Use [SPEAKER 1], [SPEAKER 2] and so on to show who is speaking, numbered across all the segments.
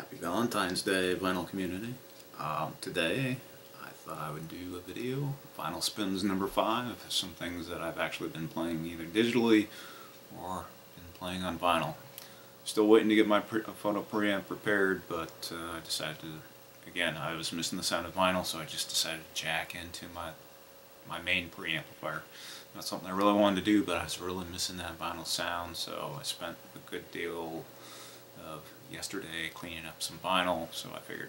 [SPEAKER 1] Happy Valentine's Day, vinyl community. Today I thought I would do a video, Vinyl Spins number 5, some things that I've actually been playing either digitally or been playing on vinyl. Still waiting to get my photo preamp prepared, but I decided to, again, I was missing the sound of vinyl, so I just decided to jack into my main preamplifier. Not something I really wanted to do, but I was really missing that vinyl sound, so I spent a good deal of yesterday cleaning up some vinyl, so I figured,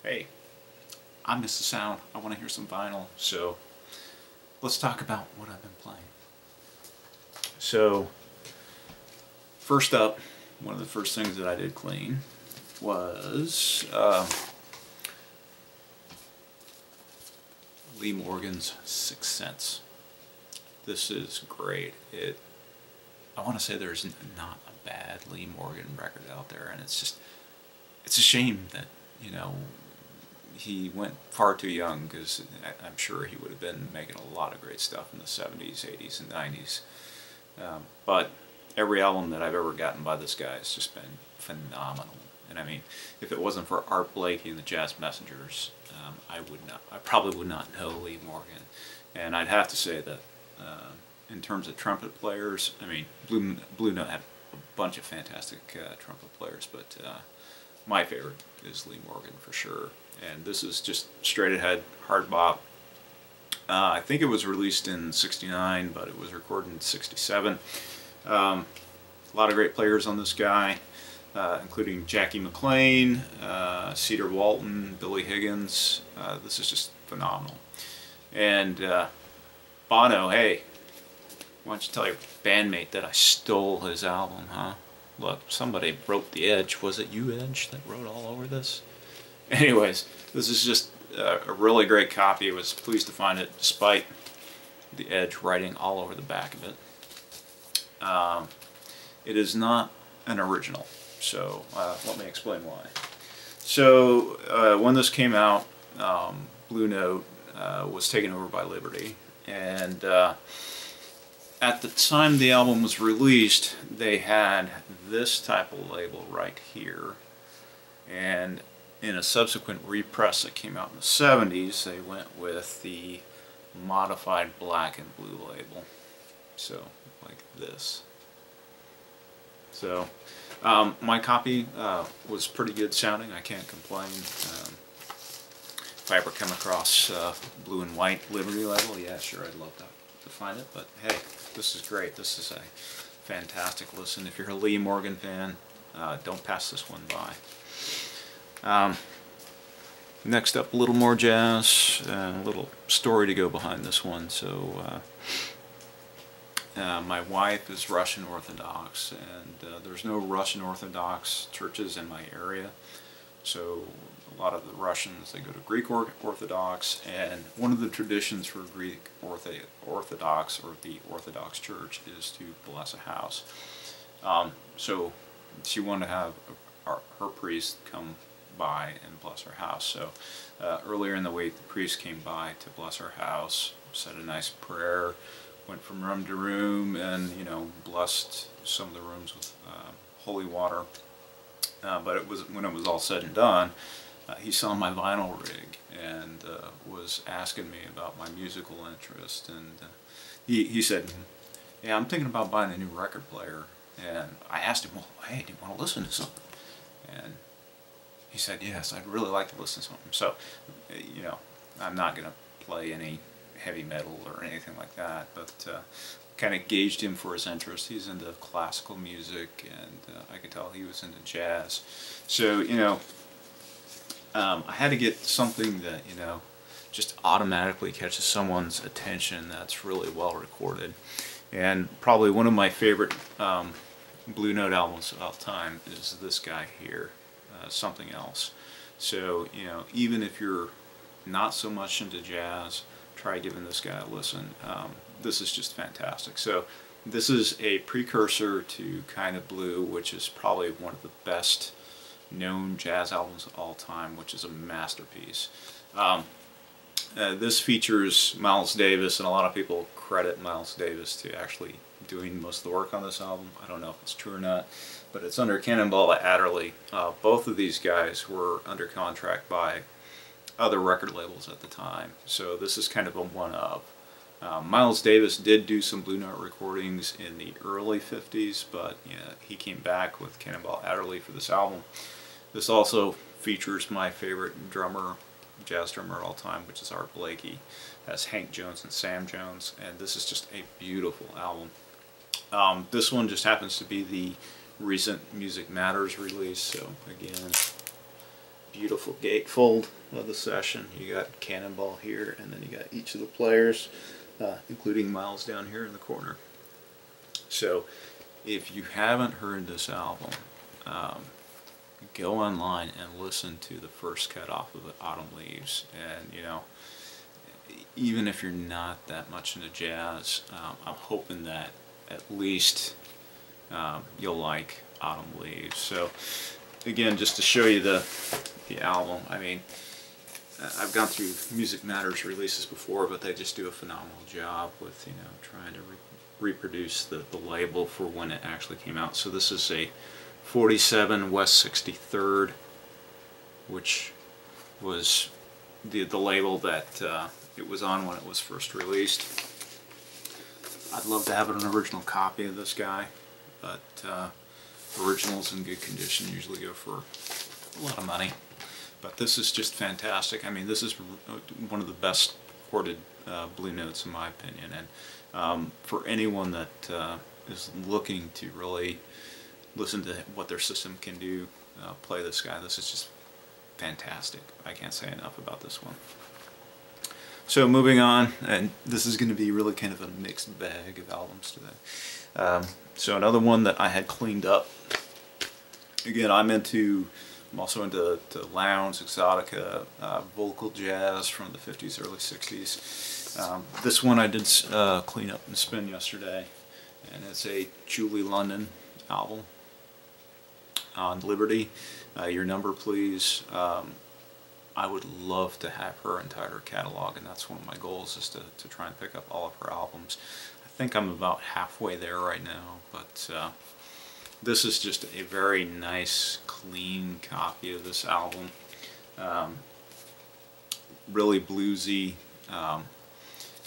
[SPEAKER 1] hey, I miss the sound, I want to hear some vinyl, so let's talk about what I've been playing. So, first up, one of the first things that I did clean was Lee Morgan's 6th Sense. This is great. I want to say there's not a bad Lee Morgan record out there, and it's a shame that, you know, he went far too young, because I'm sure he would have been making a lot of great stuff in the 70s, 80s, and 90s. But every album that I've ever gotten by this guy has just been phenomenal. And I mean, if it wasn't for Art Blakey and the Jazz Messengers, I probably would not know Lee Morgan. And I'd have to say that in terms of trumpet players, I mean, Blue Note had a bunch of fantastic trumpet players, but my favorite is Lee Morgan for sure. And this is just straight ahead hard bop. I think it was released in '69, but it was recorded in '67. A lot of great players on this guy, including Jackie McLean, Cedar Walton, Billy Higgins. This is just phenomenal. And Bono, hey, why don't you tell your bandmate that I stole his album, huh? Look, somebody wrote The Edge. Was it you, Edge, that wrote all over this? Anyways, this is just a really great copy. I was pleased to find it, despite the Edge writing all over the back of it. It is not an original, so let me explain why. So when this came out, Blue Note was taken over by Liberty, and at the time the album was released, they had this type of label right here, and in a subsequent repress that came out in the 70s, they went with the modified black and blue label, so like this. So my copy was pretty good sounding, I can't complain. If I ever come across blue and white Liberty label, yeah, sure, I'd love to find it, but hey, this is great. This is a fantastic listen. If you're a Lee Morgan fan, don't pass this one by. Next up, a little more jazz, a little story to go behind this one. So my wife is Russian Orthodox, and there's no Russian Orthodox churches in my area, so a lot of the Russians, they go to Greek Orthodox, and one of the traditions for Greek Orthodox, or the Orthodox Church, is to bless a house. So she wanted to have her priest come by and bless her house. So earlier in the week, the priest came by to bless her house, said a nice prayer, went from room to room, and, you know, blessed some of the rooms with holy water. But when it was all said and done, he saw my vinyl rig and was asking me about my musical interest, and he said, yeah, I'm thinking about buying a new record player. And I asked him, well, hey, do you want to listen to something? And he said, yes, I'd really like to listen to something. So, you know, I'm not going to play any heavy metal or anything like that, but kind of gauged him for his interest. He's into classical music, and I could tell he was into jazz. So, you know, I had to get something that, you know, just automatically catches someone's attention that's really well recorded. And probably one of my favorite Blue Note albums of all time is this guy here, Something Else. So, you know, even if you're not so much into jazz, try giving this guy a listen. This is just fantastic. So this is a precursor to Kind of Blue, which is probably one of the best known jazz albums of all time, which is a masterpiece. This features Miles Davis, and a lot of people credit Miles Davis to actually doing most of the work on this album. I don't know if it's true or not, but it's under Cannonball at Adderley. Both of these guys were under contract by other record labels at the time, so this is kind of a one-up. Miles Davis did do some Blue Note recordings in the early 50s, but yeah, he came back with Cannonball Adderley for this album. This also features my favorite drummer, jazz drummer of all time, which is Art Blakey, as Hank Jones and Sam Jones, and this is just a beautiful album. This one just happens to be the recent Music Matters release, so again, beautiful gatefold of the session. You got Cannonball here, and then you got each of the players, including Miles down here in the corner. So if you haven't heard this album, go online and listen to the first cut off of Autumn Leaves. And you know, even if you're not that much into jazz, I'm hoping that at least you'll like Autumn Leaves. So again, just to show you the album, I mean, I've gone through Music Matters releases before, but they just do a phenomenal job with, you know, trying to reproduce the label for when it actually came out. So this is a 47 West 63rd, which was the label that it was on when it was first released. I'd love to have an original copy of this guy, but originals in good condition usually go for a lot of money. But this is just fantastic. I mean, this is one of the best recorded Blue Notes in my opinion, and for anyone that is looking to really listen to what their system can do, play this guy. This is just fantastic. I can't say enough about this one. So moving on, and this is going to be really kind of a mixed bag of albums today. So another one that I had cleaned up. Again, I'm also into lounge, exotica, vocal jazz from the 50s, early 60s. This one I did clean up and spin yesterday, and it's a Julie London album on Liberty. Your Number Please. I would love to have her entire catalog, and that's one of my goals, is to try and pick up all of her albums. I think I'm about halfway there right now, but this is just a very nice, clean copy of this album. Really bluesy.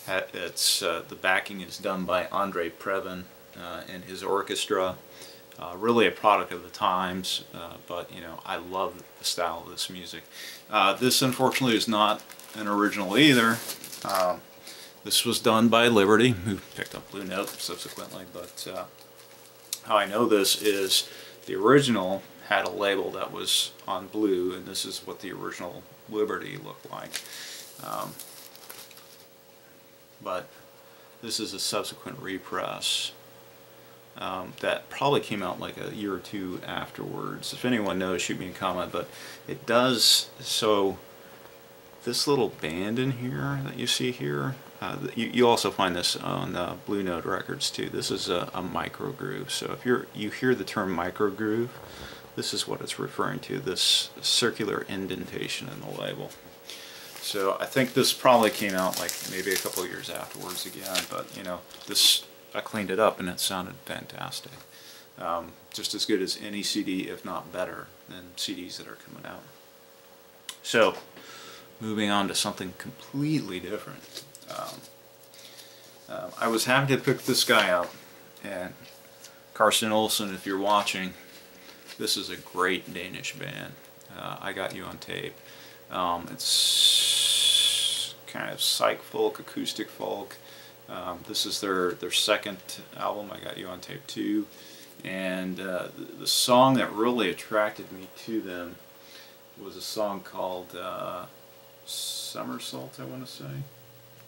[SPEAKER 1] The backing is done by Andre Previn and his orchestra. Really a product of the times, but you know, I love the style of this music. This unfortunately is not an original either. This was done by Liberty, who picked up Blue Note subsequently, but how I know this is the original had a label that was on blue, and this is what the original Liberty looked like. But this is a subsequent repress that probably came out like a year or two afterwards. If anyone knows, shoot me a comment, but it does. So this little band in here that you see here, you also find this on Blue Note records too. This is a micro groove. So if you hear the term micro groove, this is what it's referring to, this circular indentation in the label. So I think this probably came out like maybe a couple of years afterwards again, but you know, this, I cleaned it up and it sounded fantastic. Just as good as any CD, if not better than CDs that are coming out. So moving on to something completely different. I was happy to pick this guy up, and Carsten Olsen, if you're watching, this is a great Danish band. I Got You on Tape. It's kind of psych folk, acoustic folk. This is their second album, I Got You on Tape 2, and the song that really attracted me to them was a song called Somersault, I want to say.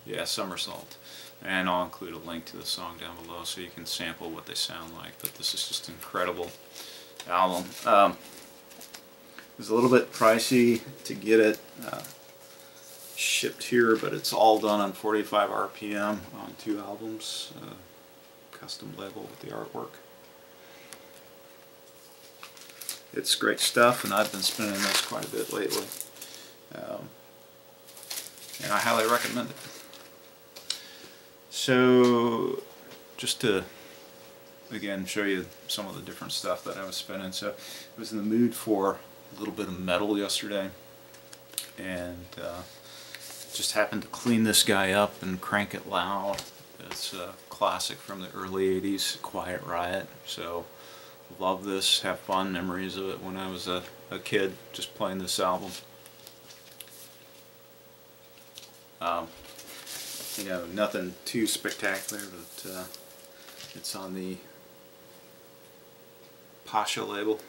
[SPEAKER 1] Yeah, Somersault. And I'll include a link to the song down below so you can sample what they sound like, but this is just an incredible album. It's a little bit pricey to get it shipped here, but it's all done on 45 RPM on 2 albums, custom label with the artwork. It's great stuff, and I've been spinning this quite a bit lately, and I highly recommend it. So just to again show you some of the different stuff that I was spinning. So I was in the mood for a little bit of metal yesterday, and just happened to clean this guy up and crank it loud. It's a classic from the early 80s, Quiet Riot. So love this, have fond memories of it when I was a kid just playing this album. You know, nothing too spectacular, but it's on the Pasha label,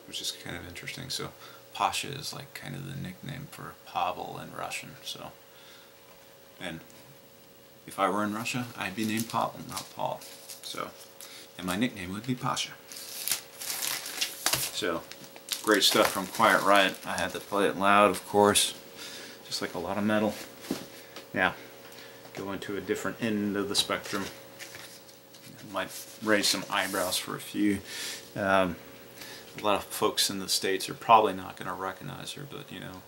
[SPEAKER 1] which is kind of interesting. So Pasha is like kind of the nickname for Pavel in Russian. So, and if I were in Russia, I'd be named Pavel, not Paul. So, and my nickname would be Pasha. So, great stuff from Quiet Riot. I had to play it loud, of course, just like a lot of metal. Now, going to a different end of the spectrum. Might raise some eyebrows for a few. A lot of folks in the States are probably not going to recognize her, but you know,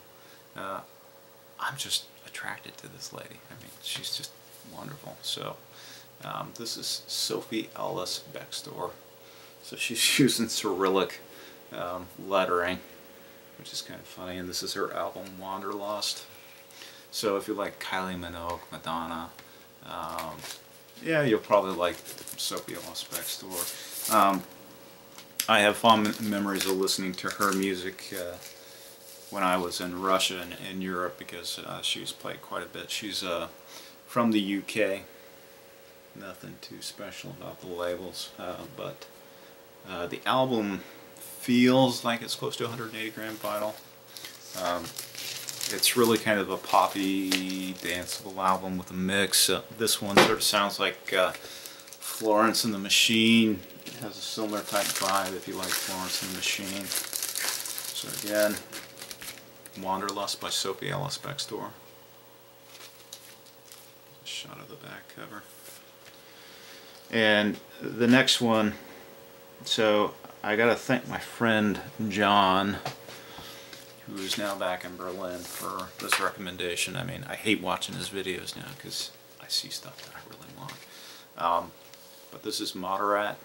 [SPEAKER 1] I'm just attracted to this lady. I mean, she's just wonderful. So, this is Sophie Ellis Bextor. So she's using Cyrillic lettering, which is kind of funny, and this is her album Wanderlust. So if you like Kylie Minogue, Madonna, yeah, you'll probably like Sophie Ellis Bextor. I have fond memories of listening to her music when I was in Russia and in Europe, because she's played quite a bit. She's from the UK. Nothing too special about the labels, but the album feels like it's close to 180 gram vinyl. It's really kind of a poppy, danceable album with a mix. This one sort of sounds like Florence and the Machine. It has a similar type vibe if you like Florence and the Machine. So again, Wanderlust by Sophie Ellis Bextor. A shot of the back cover. And the next one, so I gotta thank my friend John, who is now back in Berlin, for this recommendation. I mean, I hate watching his videos now because I see stuff that I really want. But this is Moderat.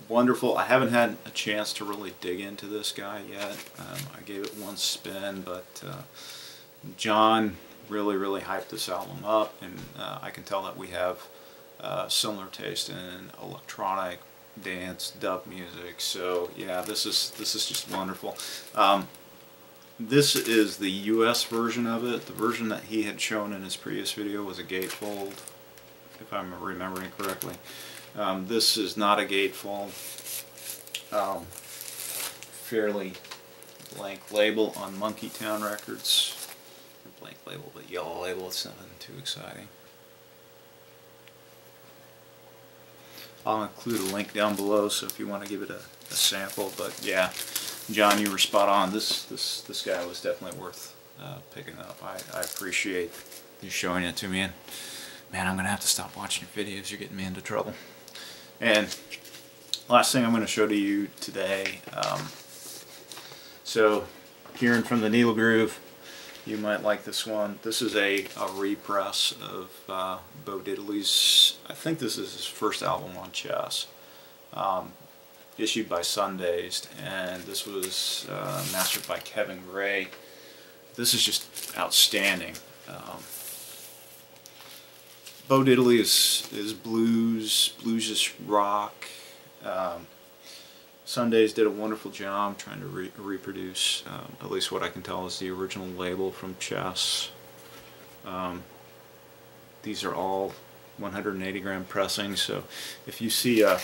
[SPEAKER 1] Wonderful. I haven't had a chance to really dig into this guy yet. I gave it one spin, but John really hyped this album up, and I can tell that we have similar taste in electronic, dance, dub music. So yeah, this is just wonderful. This is the US version of it. The version that he had shown in his previous video was a gatefold, if I'm remembering correctly. This is not a gatefold. Fairly blank label on Monkey Town Records. Blank label, but yellow label. It's nothing too exciting. I'll include a link down below, so if you want to give it a sample. But yeah, John, you were spot on. This guy was definitely worth picking up. I appreciate you showing it to me, and man, I'm gonna have to stop watching your videos. You're getting me into trouble. And last thing I'm going to show to you today. So hearing from the Needle Groove, you might like this one. This is a repress of Bo Diddley's, I think this is his first album on chess, issued by Sundazed, and this was mastered by Kevin Gray. This is just outstanding. Bo Diddley is blues-ish rock. Sundazed did a wonderful job trying to reproduce, at least what I can tell is the original label from Chess. These are all 180 gram pressings, so if you see a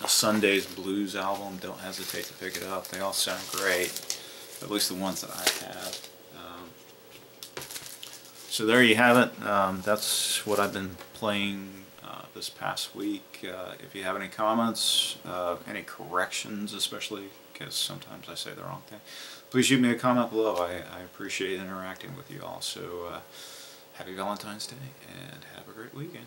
[SPEAKER 1] Sundazed blues album, don't hesitate to pick it up. They all sound great, at least the ones that I have. So there you have it. That's what I've been playing this past week. If you have any comments, any corrections especially, because sometimes I say the wrong thing, please shoot me a comment below. I appreciate interacting with you all. So happy Valentine's Day and have a great weekend.